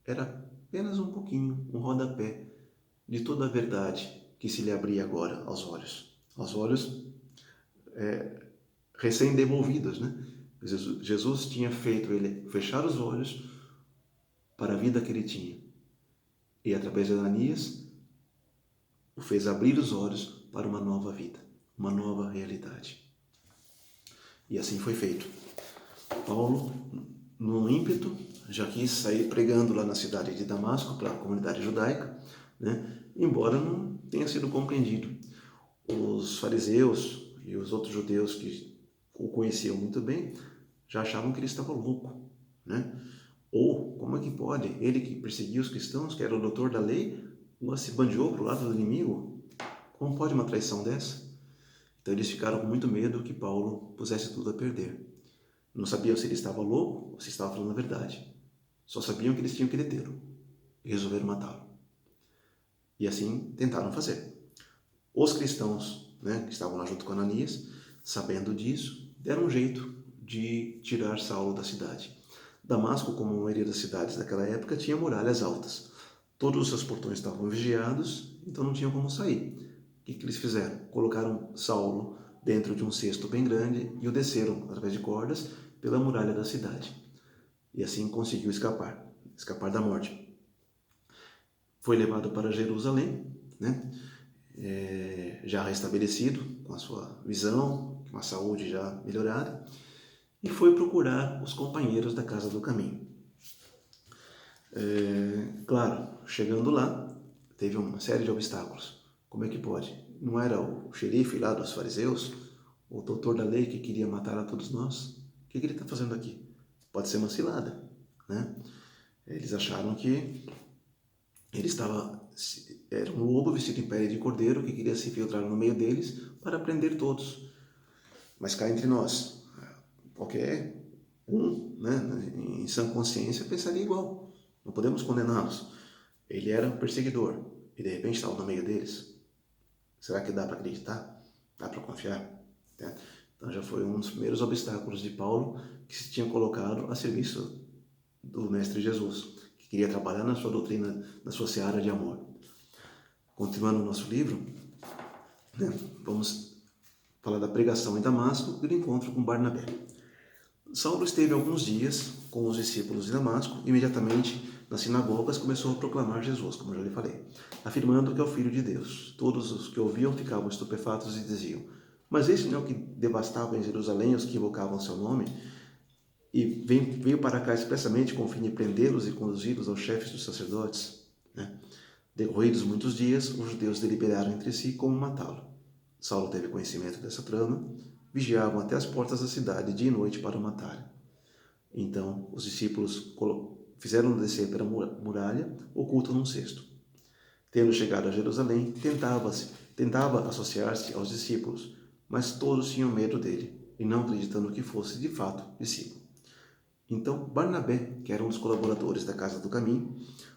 era apenas um pouquinho, um rodapé de toda a verdade que se lhe abria agora aos olhos recém-devolvidos, né? Jesus tinha feito ele fechar os olhos para a vida que ele tinha. E através de Ananias, o fez abrir os olhos para uma nova vida, uma nova realidade. E assim foi feito. Paulo, no ímpeto, já quis sair pregando lá na cidade de Damasco para a comunidade judaica, né? Embora não tenha sido compreendido. Os fariseus e os outros judeus que o conheciam muito bem já achavam que ele estava louco, né? Ou, como é que pode? Ele que perseguia os cristãos, que era o doutor da lei, se bandeou para o lado do inimigo? Como pode uma traição dessa? Então eles ficaram com muito medo que Paulo pusesse tudo a perder. Não sabiam se ele estava louco ou se estava falando a verdade. Só sabiam que eles tinham que detê-lo e resolveram matá-lo. E assim tentaram fazer. Os cristãos, né, que estavam lá junto com Ananias, sabendo disso, deram um jeito de tirar Saulo da cidade. Damasco, como a maioria das cidades daquela época, tinha muralhas altas. Todos os seus portões estavam vigiados, então não tinham como sair. O que eles fizeram? Colocaram Saulo dentro de um cesto bem grande e o desceram, através de cordas, pela muralha da cidade. E assim conseguiu escapar da morte. Foi levado para Jerusalém, né? Já restabelecido, com a sua visão, com a saúde já melhorada, e foi procurar os companheiros da Casa do Caminho. Claro, chegando lá, teve uma série de obstáculos. Como é que pode? Não era o xerife lá dos fariseus, o doutor da lei que queria matar a todos nós? O que ele está fazendo aqui? Pode ser uma cilada, né? Eles acharam que ele estava era um lobo vestido em pele de cordeiro que queria se infiltrar no meio deles para prender todos. Mas cá entre nós, qualquer um, né, em sã consciência, pensaria igual. Não podemos condená-los. Ele era um perseguidor e de repente estava no meio deles. Será que dá para acreditar? Dá para confiar? Né? Então já foi um dos primeiros obstáculos de Paulo que se tinha colocado a serviço do Mestre Jesus, que queria trabalhar na sua doutrina, na sua seara de amor. Continuando o nosso livro, né, vamos falar da pregação em Damasco e do encontro com Barnabé. Saulo esteve alguns dias com os discípulos de Damasco. Imediatamente nas sinagogas começou a proclamar Jesus, como eu já lhe falei, afirmando que é o Filho de Deus. Todos os que ouviam ficavam estupefatos e diziam: mas esse não é o que devastava em Jerusalém os que invocavam seu nome? E veio para cá expressamente com o fim de prendê-los e conduzi-los aos chefes dos sacerdotes, né? Decorridos muitos dias, os judeus deliberaram entre si como matá-lo. Saulo teve conhecimento dessa trama, vigiavam até as portas da cidade dia e noite para o matarem. Então os discípulos fizeram-no descer pela muralha, oculto num cesto. Tendo chegado a Jerusalém, tentava associar-se aos discípulos, mas todos tinham medo dele, e não acreditando que fosse de fato discípulo. Então Barnabé, que era um dos colaboradores da Casa do Caminho,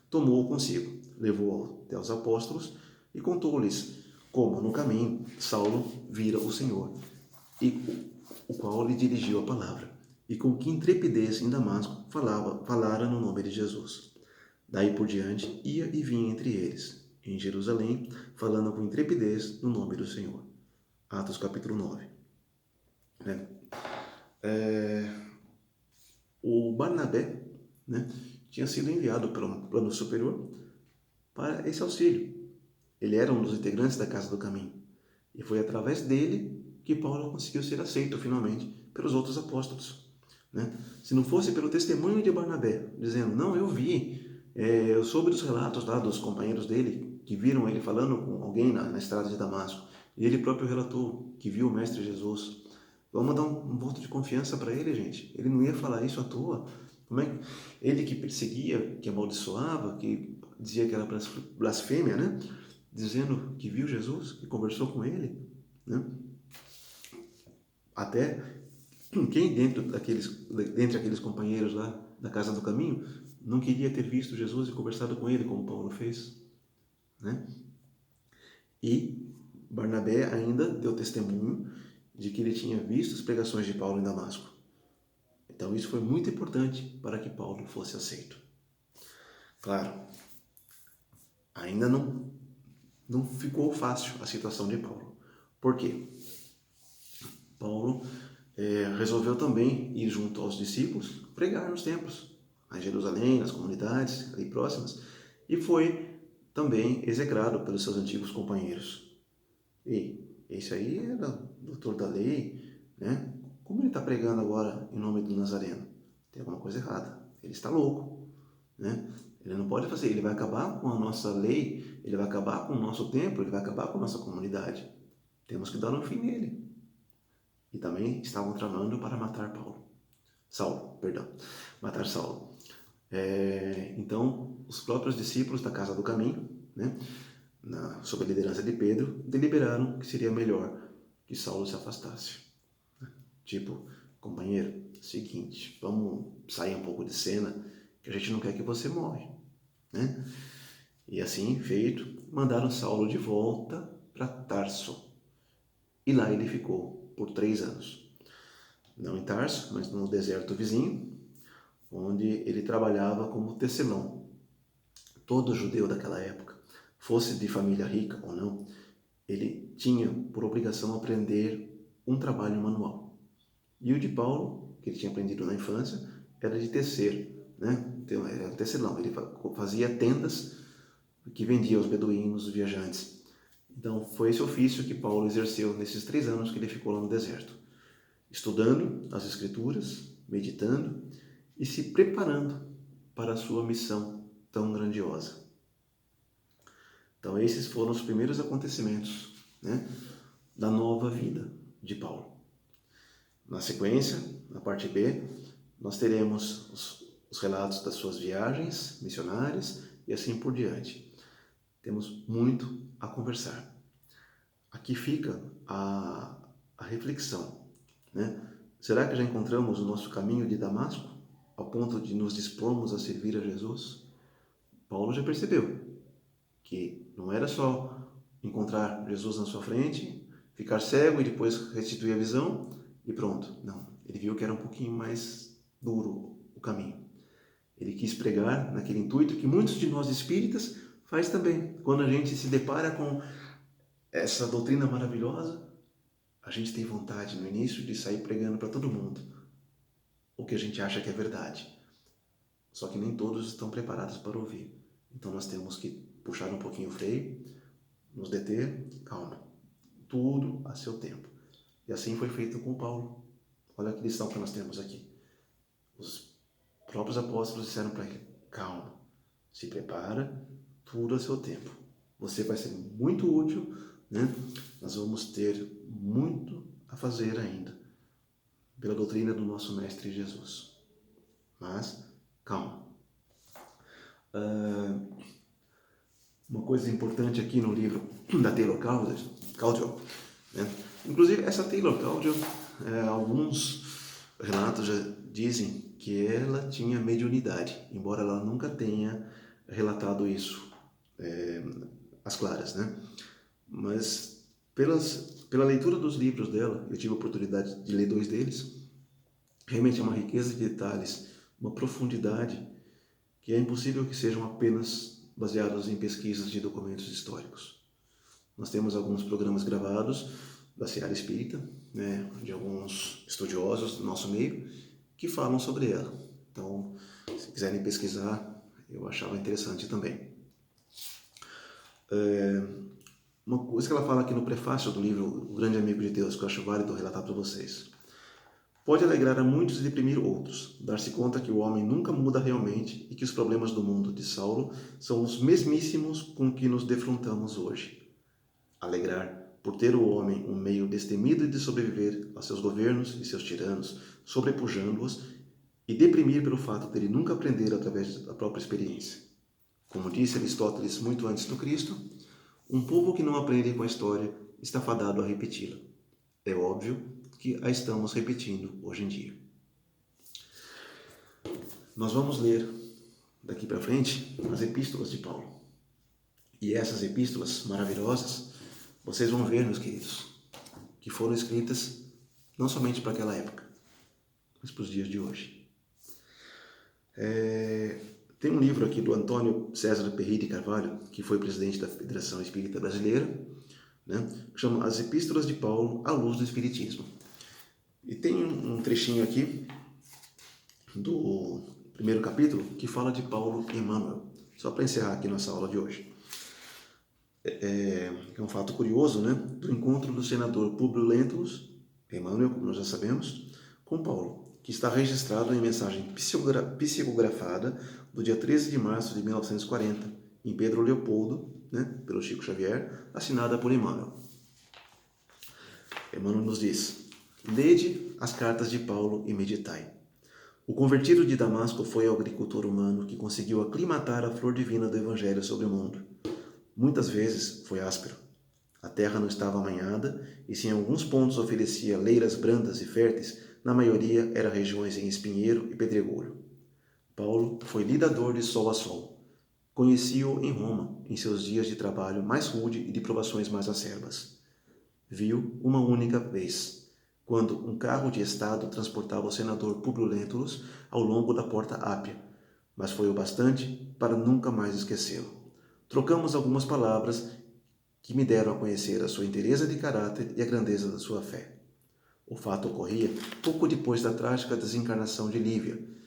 tomou-o consigo, levou-o até os apóstolos e contou-lhes como, no caminho, Saulo vira o Senhor, e o qual lhe dirigiu a palavra, e com que intrepidez em Damasco falara no nome de Jesus. Daí por diante ia e vinha entre eles, em Jerusalém, falando com intrepidez no nome do Senhor. Atos capítulo 9. O Barnabé, né, tinha sido enviado pelo plano superior para esse auxílio. Ele era um dos integrantes da Casa do Caminho. E foi através dele que Paulo conseguiu ser aceito finalmente pelos outros apóstolos. Né? Se não fosse pelo testemunho de Barnabé, dizendo: não, eu vi, eu soube dos relatos lá dos companheiros dele, que viram ele falando com alguém na estrada de Damasco, e ele próprio relatou que viu o Mestre Jesus. Vamos dar um voto de confiança para ele, gente. Ele não ia falar isso à toa. Como é que ele que perseguia, que amaldiçoava, que dizia que era blasfêmia, né? Dizendo que viu Jesus, que conversou com ele, né? Até quem dentre aqueles companheiros lá da Casa do Caminho não queria ter visto Jesus e conversado com ele, como Paulo fez, né? E Barnabé ainda deu testemunho de que ele tinha visto as pregações de Paulo em Damasco. Então isso foi muito importante para que Paulo fosse aceito. Claro, ainda não ficou fácil a situação de Paulo. Por quê? Paulo resolveu também ir junto aos discípulos pregar nos templos, em Jerusalém, nas comunidades ali próximas, e foi também execrado pelos seus antigos companheiros. E esse aí era doutor da lei, né? Como ele está pregando agora em nome do Nazareno? Tem alguma coisa errada. Ele está louco, né? Ele não pode fazer, ele vai acabar com a nossa lei, ele vai acabar com o nosso templo, ele vai acabar com a nossa comunidade. Temos que dar um fim nele. E também estavam tramando para matar Saulo, matar Saulo. Então, os próprios discípulos da Casa do Caminho, né, sob a liderança de Pedro, deliberaram que seria melhor que Saulo se afastasse. Tipo, companheiro, seguinte, vamos sair um pouco de cena, que a gente não quer que você morre, né? E assim feito, mandaram Saulo de volta para Tarso. E lá ele ficou por 3 anos. Não em Tarso, mas no deserto vizinho, onde ele trabalhava como tecelão. Todo judeu daquela época, fosse de família rica ou não, ele tinha por obrigação aprender um trabalho manual. E o de Paulo, que ele tinha aprendido na infância, era de tecer, né? Então, era tecelão. Ele fazia tendas que vendia aos beduínos, os viajantes. Então, foi esse ofício que Paulo exerceu nesses 3 anos que ele ficou lá no deserto, estudando as Escrituras, meditando e se preparando para a sua missão tão grandiosa. Então, esses foram os primeiros acontecimentos, né, da nova vida de Paulo. Na sequência, na parte B, nós teremos os relatos das suas viagens missionárias e assim por diante. Temos muito a conversar. Aqui fica a reflexão, né? Será que já encontramos o nosso caminho de Damasco, ao ponto de nos dispormos a servir a Jesus? Paulo já percebeu que não era só encontrar Jesus na sua frente, ficar cego e depois restituir a visão e pronto. Não, ele viu que era um pouquinho mais duro o caminho. Ele quis pregar naquele intuito que muitos de nós espíritas faz também. Quando a gente se depara com essa doutrina maravilhosa, a gente tem vontade no início de sair pregando para todo mundo o que a gente acha que é verdade. Só que nem todos estão preparados para ouvir. Então nós temos que puxar um pouquinho o freio, nos deter, calma. Tudo a seu tempo. E assim foi feito com Paulo. Olha que lição que nós temos aqui. Os próprios apóstolos disseram para ele, calma, se prepara, tudo a seu tempo. Você vai ser muito útil, né? Nós vamos ter muito a fazer ainda pela doutrina do nosso Mestre Jesus. Mas, calma. Uma coisa importante aqui no livro da Taylor Caldwell, né? Inclusive essa Taylor Caldwell, alguns relatos já dizem que ela tinha mediunidade, embora ela nunca tenha relatado isso às claras, né? Mas pela leitura dos livros dela, eu tive a oportunidade de ler 2 deles, realmente é uma riqueza de detalhes, uma profundidade que é impossível que sejam apenas baseados em pesquisas de documentos históricos. Nós temos alguns programas gravados da Seara Espírita, né, de alguns estudiosos do nosso meio, que falam sobre ela. Então, se quiserem pesquisar, eu achava interessante também. Uma coisa que ela fala aqui no prefácio do livro O Grande Amigo de Deus, que eu acho válido relatar para vocês. Pode alegrar a muitos e deprimir outros, dar-se conta que o homem nunca muda realmente e que os problemas do mundo de Saulo são os mesmíssimos com que nos defrontamos hoje. Alegrar por ter o homem um meio destemido de sobreviver a seus governos e seus tiranos, sobrepujando-os, e deprimir pelo fato de ele nunca aprender através da própria experiência. Como disse Aristóteles muito antes do Cristo, um povo que não aprende com a história está fadado a repeti-la. É óbvio que a estamos repetindo hoje em dia. Nós vamos ler daqui para frente as epístolas de Paulo. E essas epístolas maravilhosas, vocês vão ver, meus queridos, que foram escritas não somente para aquela época, mas para os dias de hoje. Tem um livro aqui do Antônio César Perry de Carvalho, que foi presidente da Federação Espírita Brasileira, né, que chama As Epístolas de Paulo à Luz do Espiritismo. E tem um trechinho aqui do primeiro capítulo que fala de Paulo e Emmanuel, só para encerrar aqui nossa aula de hoje. É um fato curioso, né, do encontro do senador Públio Lentulus, Emmanuel, como nós já sabemos, com Paulo, que está registrado em mensagem psicografada do dia 13 de março de 1940, em Pedro Leopoldo, né, pelo Chico Xavier, assinada por Emmanuel. Emmanuel nos diz: lede as cartas de Paulo e meditai. O convertido de Damasco foi o agricultor humano que conseguiu aclimatar a flor divina do Evangelho sobre o mundo. Muitas vezes foi áspero. A terra não estava amanhada e se em alguns pontos oferecia leiras brandas e férteis, na maioria eram regiões em espinheiro e pedregulho. Paulo foi lidador de sol a sol. Conheci-o em Roma, em seus dias de trabalho mais rude e de provações mais acerbas. Viu uma única vez, quando um carro de estado transportava o senador Públio Lentulus ao longo da Porta Ápia, mas foi o bastante para nunca mais esquecê-lo. Trocamos algumas palavras que me deram a conhecer a sua inteireza de caráter e a grandeza da sua fé. O fato ocorria pouco depois da trágica desencarnação de Lívia,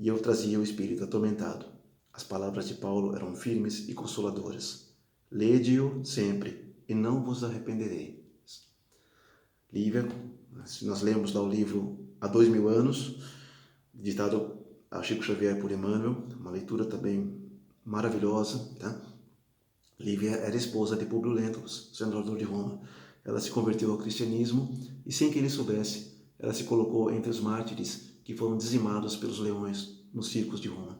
e eu trazia o espírito atormentado. As palavras de Paulo eram firmes e consoladoras. Lede-o sempre, e não vos arrependereis. Lívia, se nós lemos lá o livro Há 2000 anos, ditado a Chico Xavier por Emmanuel, uma leitura também maravilhosa, tá? Lívia era esposa de Públio Lentulus, senador de Roma. Ela se converteu ao cristianismo e, sem que ele soubesse, ela se colocou entre os mártires que foram dizimados pelos leões nos circos de Roma.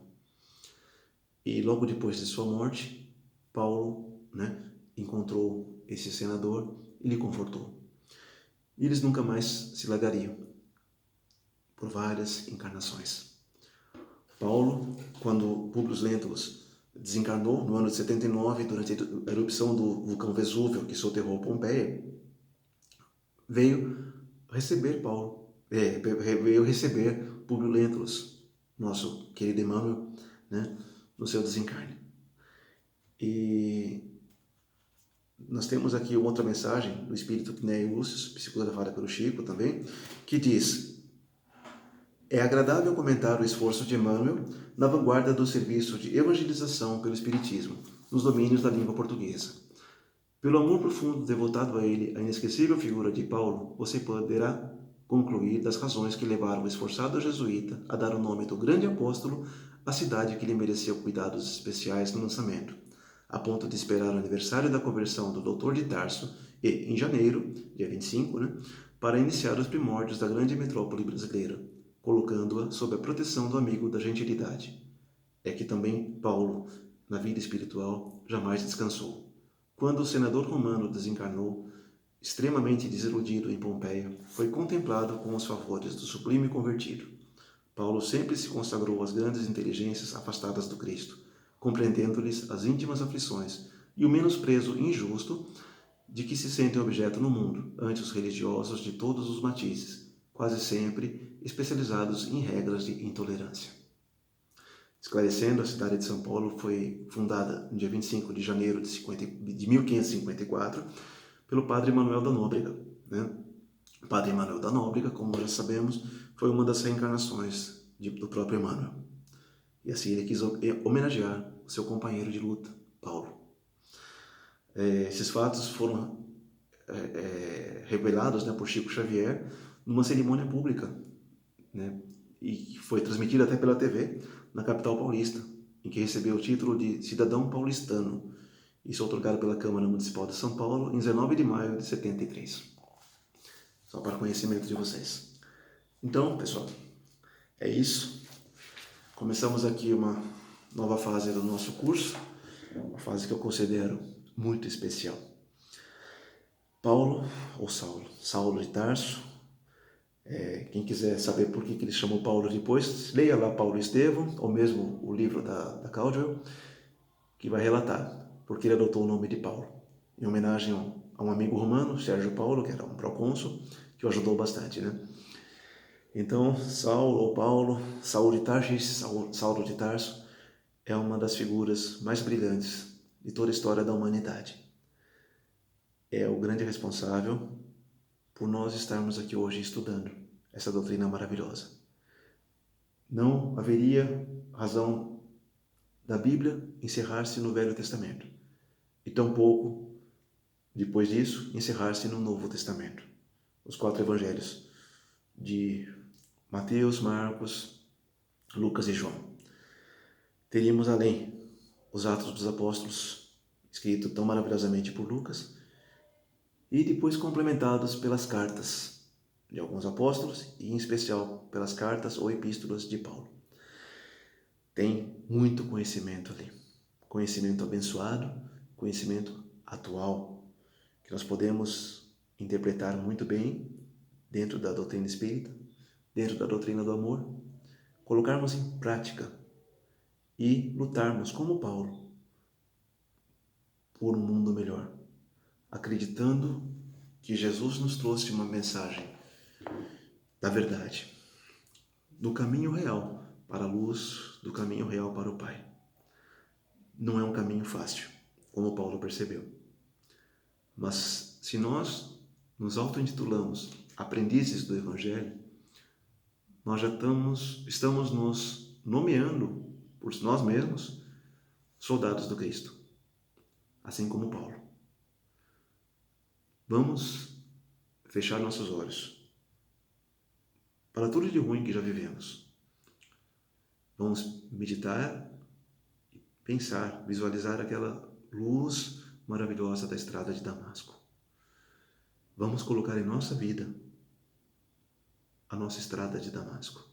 E logo depois de sua morte, Paulo né, encontrou esse senador e lhe confortou. E eles nunca mais se largariam por várias encarnações. Paulo, quando Públio Lentulus desencarnou no ano de 79, durante a erupção do vulcão Vesúvio, que soterrou Pompeia, veio receber veio receber Públio Lentulus, nosso querido Emmanuel, né, no seu desencarne. E nós temos aqui outra mensagem do Espírito Pneio Lúcio, psicografada pelo Chico também, que diz: é agradável comentar o esforço de Emmanuel na vanguarda do serviço de evangelização pelo Espiritismo, nos domínios da língua portuguesa. Pelo amor profundo devotado a ele, a inesquecível figura de Paulo, você poderá concluir das razões que levaram o esforçado jesuíta a dar o nome do grande apóstolo à cidade que lhe mereceu cuidados especiais no lançamento, a ponto de esperar o aniversário da conversão do Doutor de Tarso e, em janeiro, dia 25, para iniciar os primórdios da grande metrópole brasileira, colocando-a sob a proteção do amigo da gentilidade. É que também Paulo, na vida espiritual, jamais descansou. Quando o senador romano desencarnou, extremamente desiludido em Pompeia, foi contemplado com os favores do sublime convertido. Paulo sempre se consagrou às grandes inteligências afastadas do Cristo, compreendendo-lhes as íntimas aflições e o menosprezo injusto de que se sentem objeto no mundo, ante os religiosos de todos os matizes, quase sempre especializados em regras de intolerância. Esclarecendo, a cidade de São Paulo foi fundada no dia 25 de janeiro de 1554 pelo padre Manuel da Nóbrega. O padre Manuel da Nóbrega, como já sabemos, foi uma das reencarnações do próprio Emmanuel. E assim ele quis homenagear o seu companheiro de luta, Paulo. Esses fatos foram revelados por Chico Xavier numa cerimônia pública, e foi transmitida até pela TV na capital paulista, em que recebeu o título de cidadão paulistano. Isso outorgado pela Câmara Municipal de São Paulo em 19 de maio de 73. Só para conhecimento de vocês. Então, pessoal, é isso. Começamos aqui uma nova fase do nosso curso, uma fase que eu considero muito especial. Paulo, ou Saulo de Tarso. Quem quiser saber por que ele chamou Paulo depois, leia lá Paulo e Estevão, ou mesmo o livro da Caldwell, que vai relatar porque ele adotou o nome de Paulo, em homenagem a um amigo romano, Sérgio Paulo, que era um procônsul, que o ajudou bastante, Então, Saulo ou Paulo, Saulo de Tarso, é uma das figuras mais brilhantes de toda a história da humanidade. É o grande responsável por nós estarmos aqui hoje estudando essa doutrina maravilhosa. Não haveria razão da Bíblia encerrar-se no Velho Testamento, e tampouco, depois disso, encerrar-se no Novo Testamento. Os 4 evangelhos de Mateus, Marcos, Lucas e João. Teríamos além os Atos dos Apóstolos, escrito tão maravilhosamente por Lucas, e depois complementados pelas cartas de alguns apóstolos, e em especial pelas cartas ou epístolas de Paulo. Tem muito conhecimento ali, conhecimento abençoado, conhecimento atual, que nós podemos interpretar muito bem dentro da doutrina espírita, dentro da doutrina do amor, colocarmos em prática e lutarmos como Paulo por um mundo melhor, acreditando que Jesus nos trouxe uma mensagem da verdade, do caminho real para a luz, do caminho real para o Pai. Não é um caminho fácil, como Paulo percebeu. Mas se nós nos auto-intitulamos aprendizes do Evangelho, nós já estamos nos nomeando por nós mesmos soldados do Cristo, assim como Paulo. Vamos fechar nossos olhos para tudo de ruim que já vivemos. Vamos meditar, pensar, visualizar aquela luz maravilhosa da estrada de Damasco. Vamos colocar em nossa vida a nossa estrada de Damasco.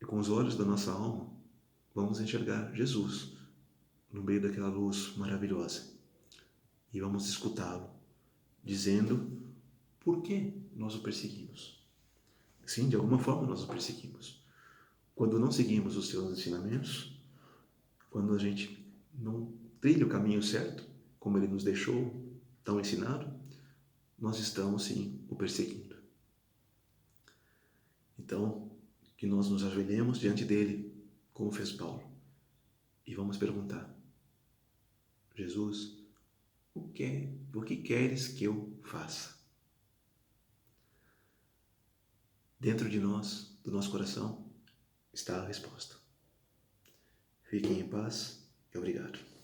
E com os olhos da nossa alma, vamos enxergar Jesus no meio daquela luz maravilhosa e vamos escutá-lo dizendo por que nós o perseguimos. Sim, de alguma forma nós o perseguimos. Quando não seguimos os seus ensinamentos, quando a gente não trilha o caminho certo, como ele nos deixou tão ensinado, nós estamos sim o perseguindo. Então, que nós nos ajoelhemos diante dele, como fez Paulo, e vamos perguntar: Jesus, o que queres que eu faça? Dentro de nós, do nosso coração, está a resposta. Fiquem em paz e obrigado.